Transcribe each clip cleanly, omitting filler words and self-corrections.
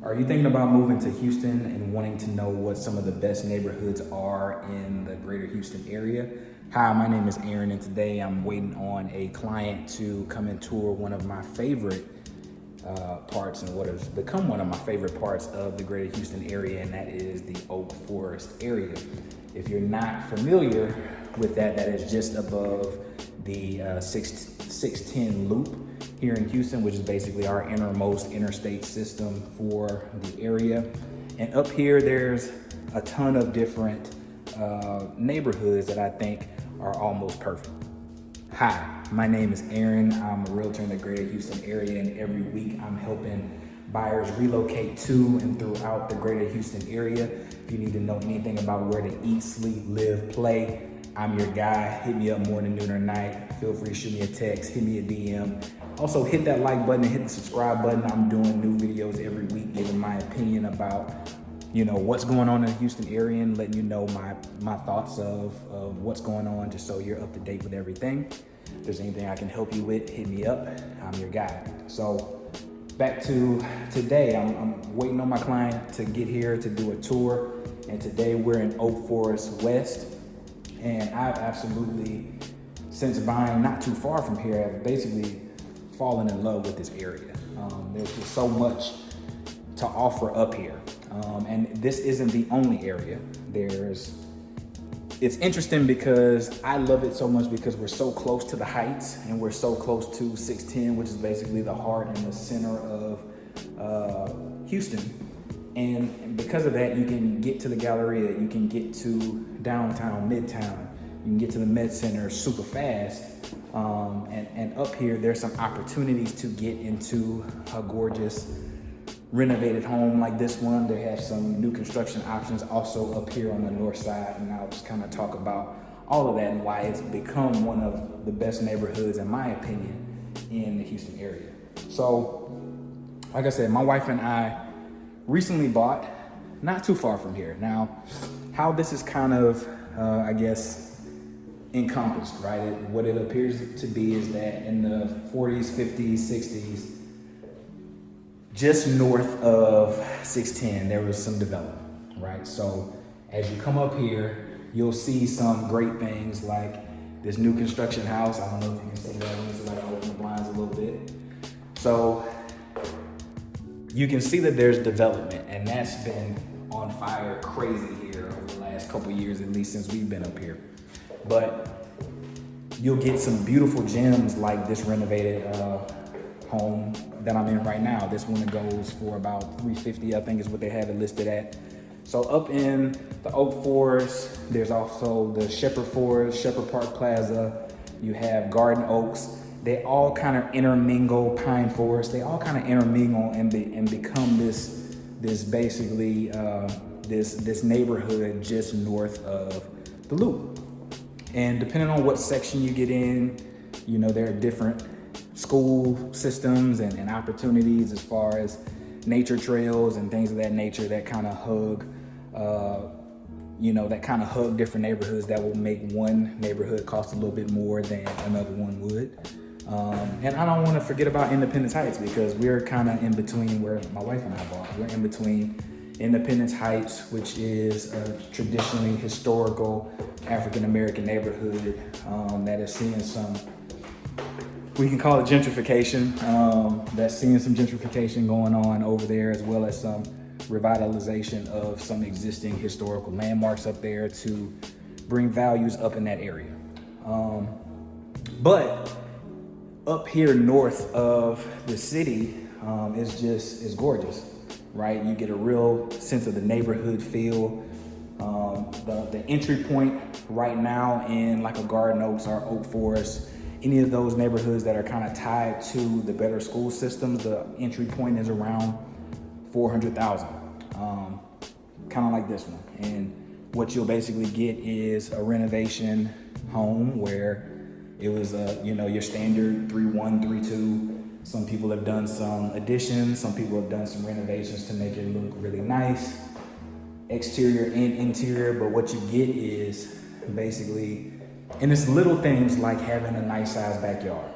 Are you thinking about moving to Houston and wanting to know what some of the best neighborhoods are in the greater Houston area? Hi, my name is Aaron, and today I'm waiting on a client to come and tour one of my favorite parts and what has become one of my favorite parts of the greater Houston area, and that is the Oak Forest area. If you're not familiar with that, that is just above the 610 loop here in Houston, which is basically our innermost interstate system for the area. And up here, there's a ton of different neighborhoods that I think are almost perfect. Hi, my name is Aaron. I'm a realtor in the greater Houston area, and every week I'm helping buyers relocate to and throughout the greater Houston area. If you need to know anything about where to eat, sleep, live, play, I'm your guy. Hit me up morning, noon, or night. Feel free to shoot me a text, hit me a DM. Also hit that like button and hit the subscribe button. I'm doing new videos every week, giving my opinion about what's going on in the Houston area and letting you know my thoughts of what's going on, just so you're up to date with everything. If there's anything I can help you with, hit me up. I'm your guy. So back to today, I'm waiting on my client to get here to do a tour, and today we're in Oak Forest West, and I've absolutely, since buying not too far from here, I've basically fallen in love with this area. There's just so much to offer up here. And this isn't the only area. It's interesting because I love it so much because we're so close to the Heights and we're so close to 610, which is basically the heart and the center of Houston. And because of that, you can get to the Galleria, you can get to downtown, Midtown, you can get to the Med Center super fast. And up here, there's some opportunities to get into a gorgeous renovated home like this one. They have some new construction options also up here on the north side, and I'll just kind of talk about all of that and why it's become one of the best neighborhoods, in my opinion, in the Houston area. So, like I said, my wife and I recently bought not too far from here. Now, how this is kind of, I guess, encompassed, right? What it appears to be is that in the 40s, 50s, 60s, just north of 610, there was some development, right? So as you come up here, you'll see some great things like this new construction house. I don't know if you can see that. Let me see if I can open the blinds a little bit. So you can see that there's development, and that's been on fire crazy here over the last couple of years, at least since we've been up here. But you'll get some beautiful gems like this renovated home that I'm in right now. This one goes for about $350, I think is what they have it listed at. So up in the Oak Forest, there's also the Shepherd Forest, Shepherd Park Plaza. You have Garden Oaks. They all kind of intermingle, Pine Forest. They all kind of intermingle and become this basically this neighborhood just north of the Loop. And depending on what section you get in, there are different school systems and opportunities as far as nature trails and things of that nature that kind of hug, different neighborhoods that will make one neighborhood cost a little bit more than another one would. And I don't want to forget about Independence Heights, because we're kind of in between where my wife and I bought. We're in between Independence Heights, which is a traditionally historical African-American neighborhood that is seeing some, we can call it gentrification, that's seeing some gentrification going on over there, as well as some revitalization of some existing historical landmarks up there to bring values up in that area. But up here north of the city is gorgeous, right? You get a real sense of the neighborhood feel. The entry point right now in like a Garden Oaks or Oak Forest, any of those neighborhoods that are kind of tied to the better school systems, the entry point is around 400,000, kind of like this one. And what you'll basically get is a renovation home where it was your standard 3-1, 3-2. Some people have done some additions, some people have done some renovations to make it look really nice, exterior and interior. But what you get is basically, and it's little things like having a nice sized backyard,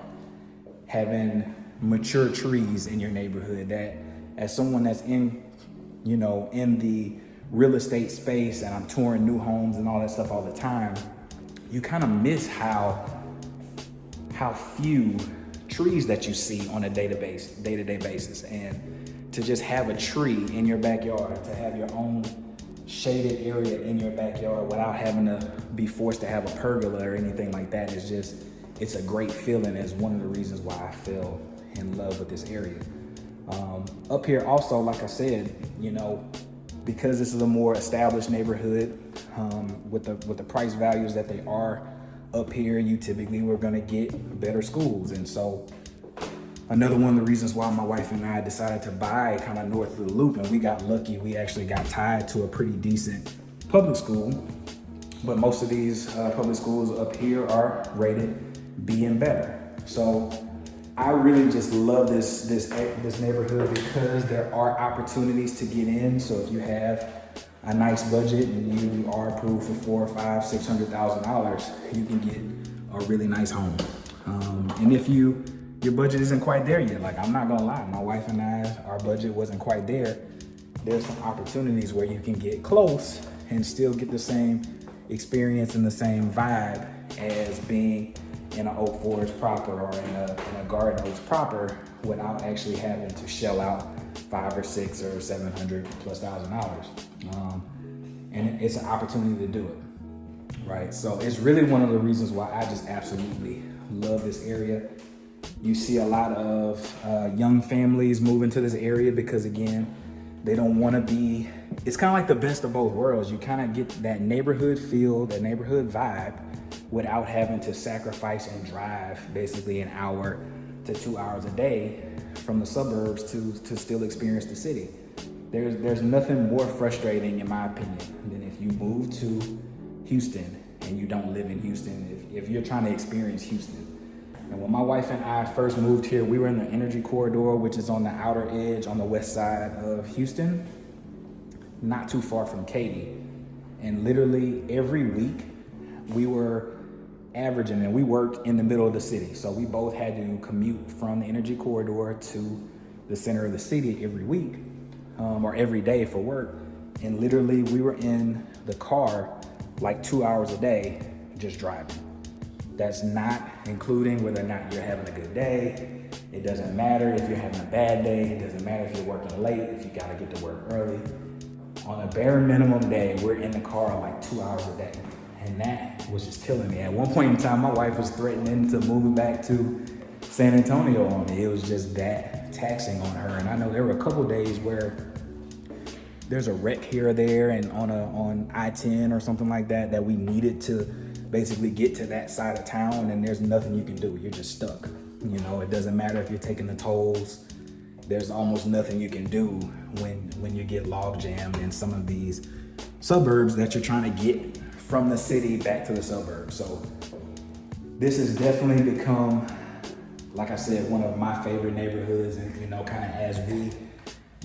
having mature trees in your neighborhood that, as someone that's in in the real estate space and I'm touring new homes and all that stuff all the time, you kind of miss how few trees that you see on a day-to-day basis. And to just have a tree in your backyard, to have your own shaded area in your backyard without having to be forced to have a pergola or anything like that it's a great feeling. It's one of the reasons why I fell in love with this area. Up here also, like I said, because this is a more established neighborhood, with the price values that they are up here, you typically were gonna get better schools. And so another one of the reasons why my wife and I decided to buy kind of north of the loop, and we got lucky, we actually got tied to a pretty decent public school. But most of these public schools up here are rated B and better. So I really just love this neighborhood because there are opportunities to get in. So if you have a nice budget and you are approved for $400,000, $500,000, $600,000, you can get a really nice home. And if your budget isn't quite there yet, like I'm not gonna lie, my wife and I, our budget wasn't quite there. There's some opportunities where you can get close and still get the same experience and the same vibe as being in an Oak Forest proper or in a Garden Oaks proper without actually having to shell out $500,000 or $600,000 or $700,000+. And it's an opportunity to do it, right? So it's really one of the reasons why I just absolutely love this area. You see a lot of young families moving to this area because, again, they don't want to be, it's kind of like the best of both worlds. You kind of get that neighborhood feel, that neighborhood vibe, without having to sacrifice and drive basically an hour to 2 hours a day from the suburbs to still experience the city. There's nothing more frustrating, in my opinion, than if you move to Houston and you don't live in Houston, if you're trying to experience Houston. And when my wife and I first moved here, we were in the Energy Corridor, which is on the outer edge on the west side of Houston, not too far from Katy. And literally every week we were averaging, and we worked in the middle of the city. So we both had to commute from the Energy Corridor to the center of the city every week, or every day for work. And literally we were in the car like 2 hours a day just driving. That's not including whether or not you're having a good day. It doesn't matter if you're having a bad day. It doesn't matter if you're working late, if you gotta get to work early. On a bare minimum day, we're in the car like 2 hours a day. And that was just killing me. At one point in time, my wife was threatening to move back to San Antonio on me. It was just that taxing on her. And I know there were a couple days where there's a wreck here or there and on I-10 or something like that, that we needed to basically get to that side of town, and there's nothing you can do. You're just stuck. It doesn't matter if you're taking the tolls. There's almost nothing you can do when you get log jammed in some of these suburbs that you're trying to get from the city back to the suburbs. So this has definitely become, like I said, one of my favorite neighborhoods. And kind of as we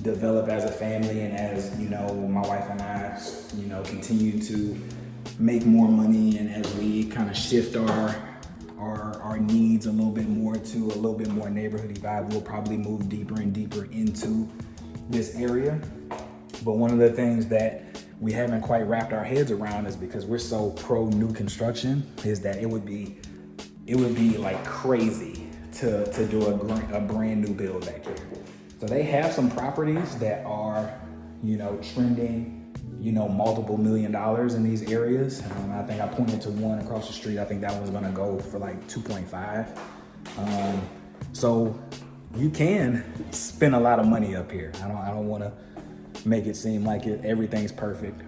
develop as a family, and as my wife and I continue to make more money, and as we kind of shift our needs a little bit more to a little bit more neighborhoody vibe, we'll probably move deeper and deeper into this area. But one of the things that we haven't quite wrapped our heads around is, because we're so pro new construction, is that it would be like crazy to do a brand new build back here. So they have some properties that are trending multiple $1 million in these areas. I think I pointed to one across the street. I think that one's gonna go for like 2.5. So you can spend a lot of money up here. I don't want to make it seem like everything's perfect.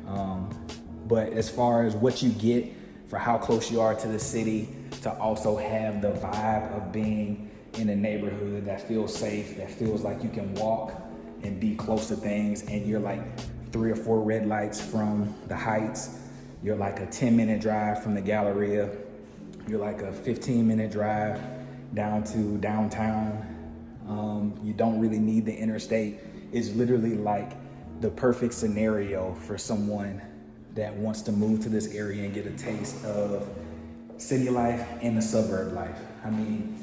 But as far as what you get for how close you are to the city, to also have the vibe of being in a neighborhood that feels safe, that feels like you can walk and be close to things, and you're like 3 or 4 red lights from the Heights. You're like a 10-minute drive from the Galleria. You're like a 15-minute drive down to downtown. You don't really need the interstate. It's literally like the perfect scenario for someone that wants to move to this area and get a taste of city life and the suburb life. I mean,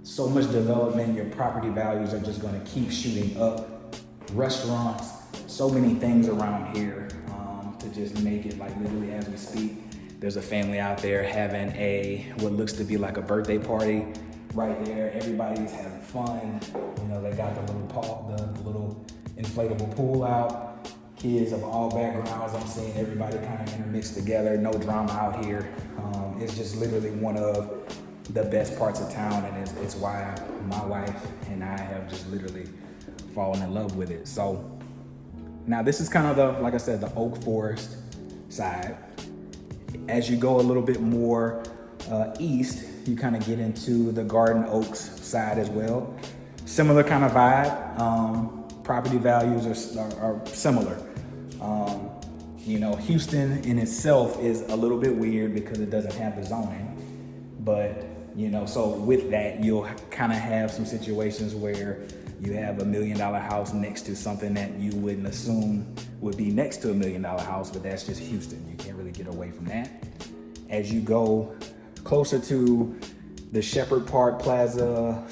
so much development, your property values are just gonna keep shooting up. Restaurants, so many things around here to just make it like literally as we speak. There's a family out there having what looks to be like a birthday party right there. Everybody's having fun. You know, they got the little inflatable pool out. Kids of all backgrounds. I'm seeing everybody kind of intermixed together. No drama out here. It's just literally one of the best parts of town, and it's why my wife and I have just literally fallen in love with it. So now this is kind of like I said, the Oak Forest side. As you go a little bit more east, you kind of get into the Garden Oaks side as well. Similar kind of vibe. Property values are similar. You know, Houston in itself is a little bit weird because it doesn't have the zoning. But, you know, so with that, you'll kind of have some situations where you have $1 million house next to something that you wouldn't assume would be next to $1 million house, but that's just Houston. You can't really get away from that. As you go closer to the Shepherd Park Plaza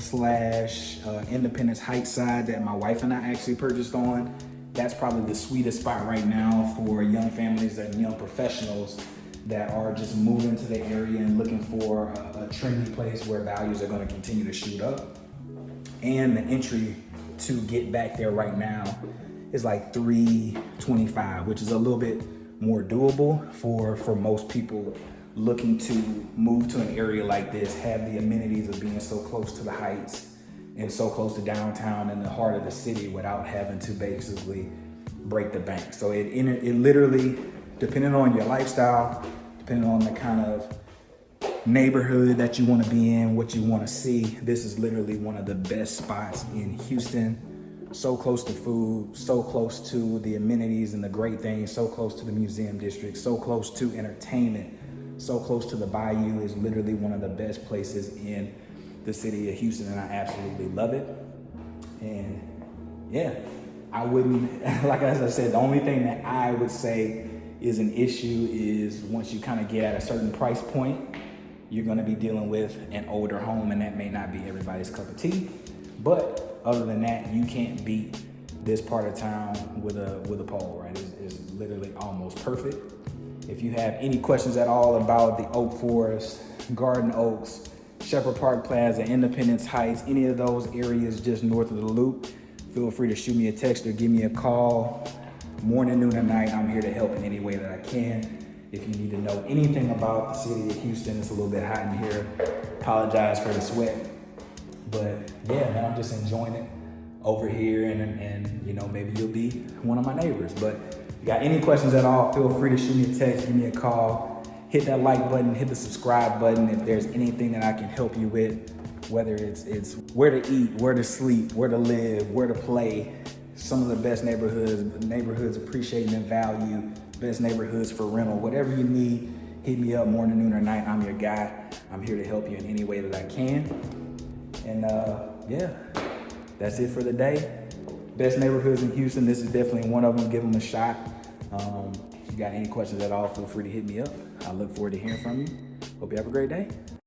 / Independence Heights side that my wife and I actually purchased on, that's probably the sweetest spot right now for young families and young professionals that are just moving to the area and looking for a trendy place where values are going to continue to shoot up. And the entry to get back there right now is like $325, which is a little bit more doable for most people looking to move to an area like this, have the amenities of being so close to the heights and so close to downtown in the heart of the city without having to basically break the bank. So it literally, depending on your lifestyle, depending on the kind of neighborhood that you want to be in, what you want to see, this is literally one of the best spots in Houston. So close to food, so close to the amenities and the great things, so close to the museum district, so close to entertainment, so close to the bayou. Is literally one of the best places in the city of Houston, and I absolutely love it. And yeah, I wouldn't, like as I said, the only thing that I would say is an issue is once you kind of get at a certain price point, you're going to be dealing with an older home, and that may not be everybody's cup of tea. But other than that, you can't beat this part of town with a pole, right? It's literally almost perfect. If you have any questions at all about the Oak Forest, Garden Oaks, Shepherd Park Plaza, Independence Heights, any of those areas just north of the Loop, feel free to shoot me a text or give me a call. Morning, noon, or night, I'm here to help in any way that I can. If you need to know anything about the city of Houston, it's a little bit hot in here. Apologize for the sweat. But yeah, man, I'm just enjoying it over here, and you know, maybe you'll be one of my neighbors. But if you got any questions at all, feel free to shoot me a text, give me a call, hit that like button, hit the subscribe button if there's anything that I can help you with, whether it's where to eat, where to sleep, where to live, where to play, some of the best neighborhoods appreciating and value, best neighborhoods for rental, whatever you need, hit me up morning, noon, or night. I'm your guy. I'm here to help you in any way that I can. And yeah, that's it for the day. Best neighborhoods in Houston, this is definitely one of them. Give them a shot. If you got any questions at all, feel free to hit me up. I look forward to hearing from you. Hope you have a great day.